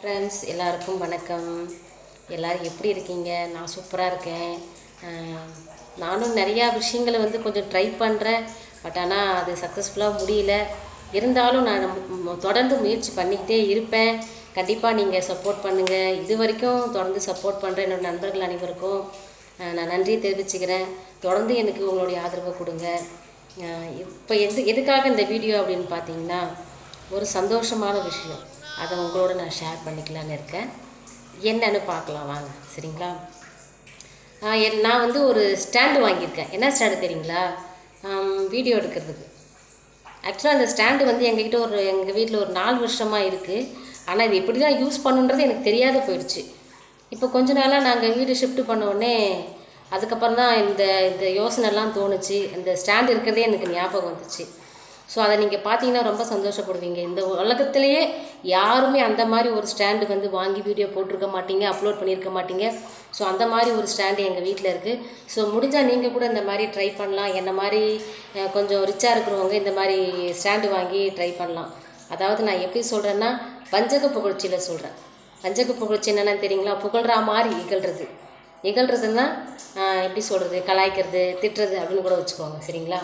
Friends எல்லாருக்கும் வணக்கம். எல்லோரும் எப்படி இருக்கீங்க? நான் சூப்பராக இருக்கேன். நானும் நிறையா விஷயங்களை கொஞ்சம் ட்ரை பண்ணுறேன். பட் ஆனால் அது சக்ஸஸ்ஃபுல்லாக முடியல. இருந்தாலும் நான் தொடர்ந்து முயற்சி பண்ணிக்கிட்டே இருப்பேன். கண்டிப்பாக நீங்கள் சப்போர்ட் பண்ணுங்கள். இது வரைக்கும் தொடர்ந்து சப்போர்ட் பண்ணுற என்னோடய நண்பர்கள் அனைவருக்கும் நான் நன்றி தெரிவிச்சுக்கிறேன். தொடர்ந்து எனக்கு உங்களுடைய ஆதரவை கொடுங்க. இப்போ எதுக்காக இந்த வீடியோ அப்படின்னு பார்த்தீங்கன்னா, ஒரு சந்தோஷமான விஷயம், அதை உங்களோட நான் ஷேர் பண்ணிக்கலான்னு இருக்கேன். என்னன்னு பார்க்கலாம் வாங்க, சரிங்களா? நான் ஒரு ஸ்டாண்டு வாங்கியிருக்கேன். என்ன ஸ்டாண்டு தெரியுங்களா? வீடியோ எடுக்கிறதுக்கு. ஆக்சுவலாக அந்த ஸ்டாண்டு எங்ககிட்ட எங்கள் வீட்டில் ஒரு 4 வருஷமாக இருக்குது. ஆனால் இது எப்படி தான் யூஸ் பண்ணுன்றது எனக்கு தெரியாத போயிடுச்சு. இப்போ கொஞ்ச நாளாக நாங்கள் வீடு ஷிஃப்ட் பண்ண உடனே அதுக்கப்புறம் தான் இந்த யோசனைலாம் தோணுச்சு. இந்த ஸ்டாண்டு இருக்கிறதே எனக்கு ஞாபகம் வந்துச்சு. ஸோ அதை நீங்கள் பார்த்தீங்கன்னா ரொம்ப சந்தோஷப்படுவீங்க. இந்த உலகத்திலேயே யாருமே அந்த மாதிரி ஒரு ஸ்டாண்டு வாங்கி வீடியோ போட்டிருக்க மாட்டீங்க, அப்லோட் பண்ணியிருக்க மாட்டீங்க. ஸோ அந்த மாதிரி ஒரு ஸ்டாண்டு எங்கள் வீட்டில் இருக்குது. ஸோ முடிஞ்சால் நீங்கள் கூட இந்த மாதிரி ட்ரை பண்ணலாம். என்ன மாதிரி கொஞ்சம் ரிச்சாக இருக்கிறவங்க இந்த மாதிரி ஸ்டாண்டு வாங்கி ட்ரை பண்ணலாம். அதாவது நான் எப்படி சொல்கிறேன்னா, வஞ்சக புகழ்ச்சியில் சொல்கிறேன். வஞ்சக புகழ்ச்சி என்னென்னு தெரியுங்களா? புகழ்கிற மாதிரி இகழ்கிறதுன்னா எப்படி சொல்கிறது, கலாய்க்கிறது, திட்டுறது அப்படின்னு கூட வச்சுக்கோங்க, சரிங்களா?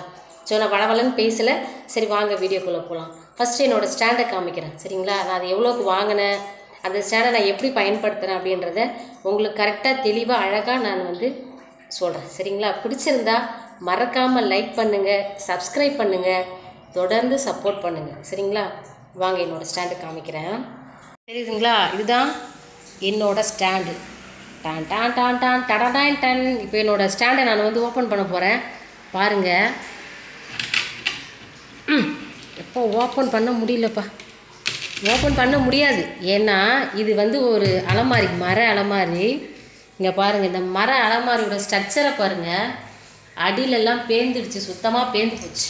ஸோ நான் வளவலன்னு பேசலை. சரி வாங்க வீடியோக்குள்ளே போகலாம். ஃபஸ்ட்டு என்னோடய ஸ்டாண்டை காமிக்கிறேன், சரிங்களா? நான் அதை எவ்வளோக்கு வாங்கினேன், அந்த ஸ்டாண்டை நான் எப்படி பயன்படுத்துகிறேன் அப்படின்றத உங்களுக்கு கரெக்டாக தெளிவாக அழகாக நான் சொல்கிறேன், சரிங்களா? பிடிச்சிருந்தா மறக்காமல் லைக் பண்ணுங்கள், சப்ஸ்கிரைப் பண்ணுங்கள், தொடர்ந்து சப்போர்ட் பண்ணுங்கள், சரிங்களா? வாங்க என்னோடய ஸ்டாண்டு காமிக்கிறேன். தெரியுதுங்களா? இதுதான் என்னோடய ஸ்டாண்டு. டான் டான் டான் டான் டடான் டன். இப்போ என்னோடய ஸ்டாண்டை நான் ஓப்பன் பண்ண போகிறேன். பாருங்கள். எப்போ ஓப்பன் பண்ண முடியலப்பா, ஓப்பன் பண்ண முடியாது. ஏன்னா இது ஒரு அலமாரி, மர அலமாரி. இங்கே பாருங்கள், இந்த மர அலமாரியோட ஸ்ட்ரக்சரை பாருங்கள். அடியிலெல்லாம் பேந்துடுச்சு, சுத்தமாக பேந்து போச்சு.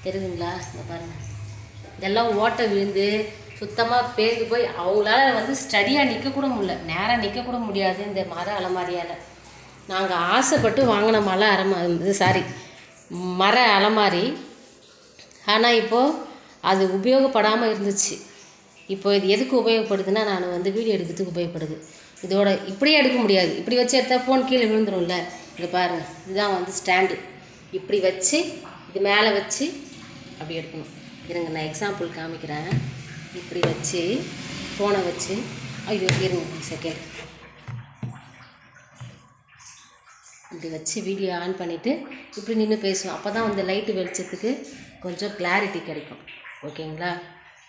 தெரியுதுங்களா? இங்கே பாருங்கள், இதெல்லாம் ஓட்டை விழுந்து சுத்தமாக பேந்து போய் அவங்களால ஸ்டடியாக நிற்கக்கூட முடியல, நேராக நிற்கக்கூட முடியாது இந்த மர அலமாரியால். நாங்கள் ஆசைப்பட்டு வாங்கின மர அலமாரி. ஆனால் இப்போது அது உபயோகப்படாமல் இருந்துச்சு. இப்போ இது எதுக்கு உபயோகப்படுதுன்னா, நான் வீடியோ எடுக்கிறதுக்கு உபயோகப்படுது. இதோட இப்படியே எடுக்க முடியாது, இப்படி வச்சு எடுத்தால் ஃபோன் கீழே விழுந்துரும்ல. இங்கே பாருங்கள், இதுதான் ஸ்டாண்டு. இப்படி வச்சு இது மேலே வச்சு அப்படி எடுக்கணும். இருங்க நான் எக்ஸாம்பிள் காமிக்கிறேன். இப்படி வச்சு ஃபோனை வச்சு இருங்க செகண்ட், இப்படி வச்சு வீடியோ ஆன் பண்ணிவிட்டு இப்படி நின்று பேசுவோம். அப்போ தான் லைட்டு வெளிச்சத்துக்கு கொஞ்சம் கிளாரிட்டி கிடைக்கும். ஓகேங்களா?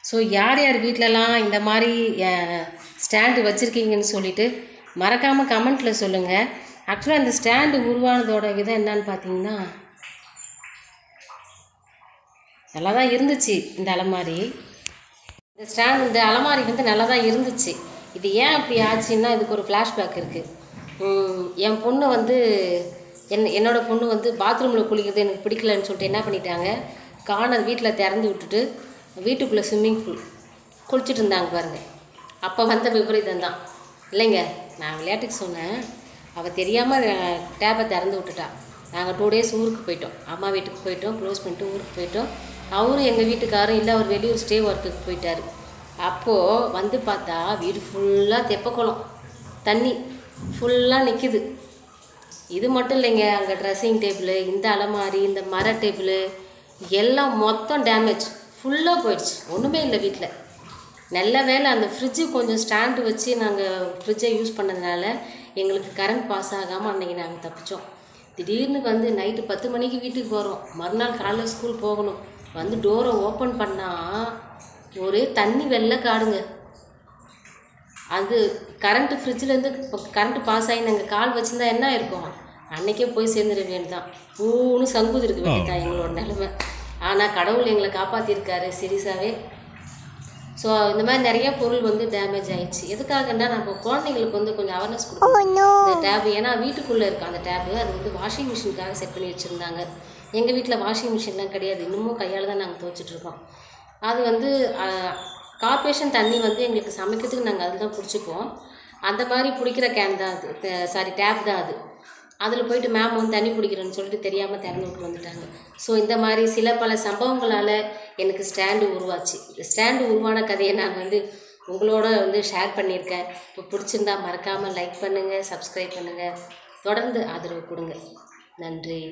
ஸோ யார் யார் வீட்டிலலாம் இந்த மாதிரி ஸ்டாண்டு வச்சுருக்கீங்கன்னு சொல்லிவிட்டு மறக்காமல் கமெண்ட்டில் சொல்லுங்கள். ஆக்சுவலாக இந்த ஸ்டாண்டு உருவானதோட விதம் என்னன்னு பார்த்தீங்கன்னா, நல்லா தான் இருந்துச்சு இந்த அலமாரி. இந்த ஸ்டாண்ட், இந்த அலமாரி நல்லா தான் இருந்துச்சு. இது ஏன் அப்படி ஆச்சுன்னா, இதுக்கு ஒரு ஃப்ளாஷ்பேக் இருக்குது. என் பொண்ணு என்னோடய பொண்ணு பாத்ரூமில் குளிக்கிறது எனக்கு பிடிக்கலன்னு சொல்லிட்டு என்ன பண்ணிட்டாங்க, கார்னர் வீட்டில் திறந்து விட்டுட்டு வீட்டுக்குள்ளே ஸ்விம்மிங் பூல் குளிச்சுட்டு இருந்தாங்க பாருங்கள். அப்போ விபரீதம் தான் இல்லைங்க. நான் விளையாட்டுக்கு சொன்னேன், அவள் தெரியாமல் டேப்பை திறந்து விட்டுட்டா. நாங்கள் 2 days ஊருக்கு போயிட்டோம், அம்மா வீட்டுக்கு போயிட்டோம், க்ளோஸ் பண்ணிட்டு ஊருக்கு போயிட்டோம். அவரும் எங்கள் வீட்டுக்காரும் இல்லை, அவர் வெளியூர் ஸ்டே ஒர்க்குக்கு போயிட்டார். அப்போது பார்த்தா வீடு ஃபுல்லாக தெப்பக்குளம், தண்ணி ஃபுல்லாக நிற்கிது. இது மட்டும் இல்லைங்க, அங்கே ட்ரெஸ்ஸிங் டேபிள், இந்த அலமாரி, இந்த மர டேபிள் எல்லாம் மொத்தம் டேமேஜ், ஃபுல்லாக போயிடுச்சு. ஒன்றுமே இல்லை வீட்டில். நல்ல வேலை அந்த ஃப்ரிட்ஜு கொஞ்சம் ஸ்டாண்டு வச்சு நாங்கள் ஃப்ரிட்ஜை யூஸ் பண்ணதுனால எங்களுக்கு கரண்ட் பாஸ் ஆகாமல் அன்றைக்கி நாங்கள் தப்பித்தோம். திடீர்னு நைட்டு 10 மணிக்கு வீட்டுக்கு போகிறோம், மறுநாள் காலையில் ஸ்கூல் போகணும். டோரை ஓப்பன் பண்ணால் ஒரு தண்ணி வெள்ளை காடுங்க. அது கரண்ட்டு ஃப்ரிட்ஜிலேருந்து கரண்ட்டு பாஸ் ஆகி நாங்கள் கால் வச்சுருந்தா என்ன இருக்கும், அன்றைக்கே போய் சேர்ந்துட வேண்டியதான். பூன்னு சங்குது இருக்க வேண்டியதான் எங்களோட நிலைமை. ஆனால் கடவுள் எங்களை காப்பாற்றிருக்காரு சீரியஸாகவே. ஸோ இந்த மாதிரி நிறைய பொருள் டேமேஜ் ஆகிடுச்சு. எதுக்காகன்னா, நம்ம குழந்தைங்களுக்கு கொஞ்சம் அவேர்னஸ் கொடுக்கணும். இந்த டேபு ஏன்னா வீட்டுக்குள்ளே இருக்குது அந்த டேபு, அது வாஷிங் மிஷினுக்காக செட் பண்ணி வச்சுருந்தாங்க. எங்கள் வீட்டில் வாஷிங் மிஷின்லாம் கிடையாது, இன்னமும் கையால் தான் நாங்கள் துவைச்சிட்ருக்கோம். அது கார்ப்பரேஷன் தண்ணி எங்களுக்கு சமைக்கிறதுக்கு நாங்கள் அதில் தான் பிடிச்சிப்போம். அந்த மாதிரி பிடிக்கிற கேன் தான் அது, டேப் தான் அது. அதில் போய்ட்டு மேம் தண்ணி பிடிக்கிறேன்னு சொல்லிட்டு தெரியாமல் திறந்து விட்டு வந்துட்டாங்க. ஸோ இந்த மாதிரி பல சம்பவங்களால் எனக்கு ஸ்டாண்டு உருவாச்சு. ஸ்டாண்டு உருவான கதையை நான் உங்களோட வந்து ஷேர் பண்ணியிருக்கேன். இப்போ பிடிச்சிருந்தா மறக்காமல் லைக் பண்ணுங்கள், சப்ஸ்கிரைப் பண்ணுங்கள், தொடர்ந்து ஆதரவு கொடுங்க. நன்றி.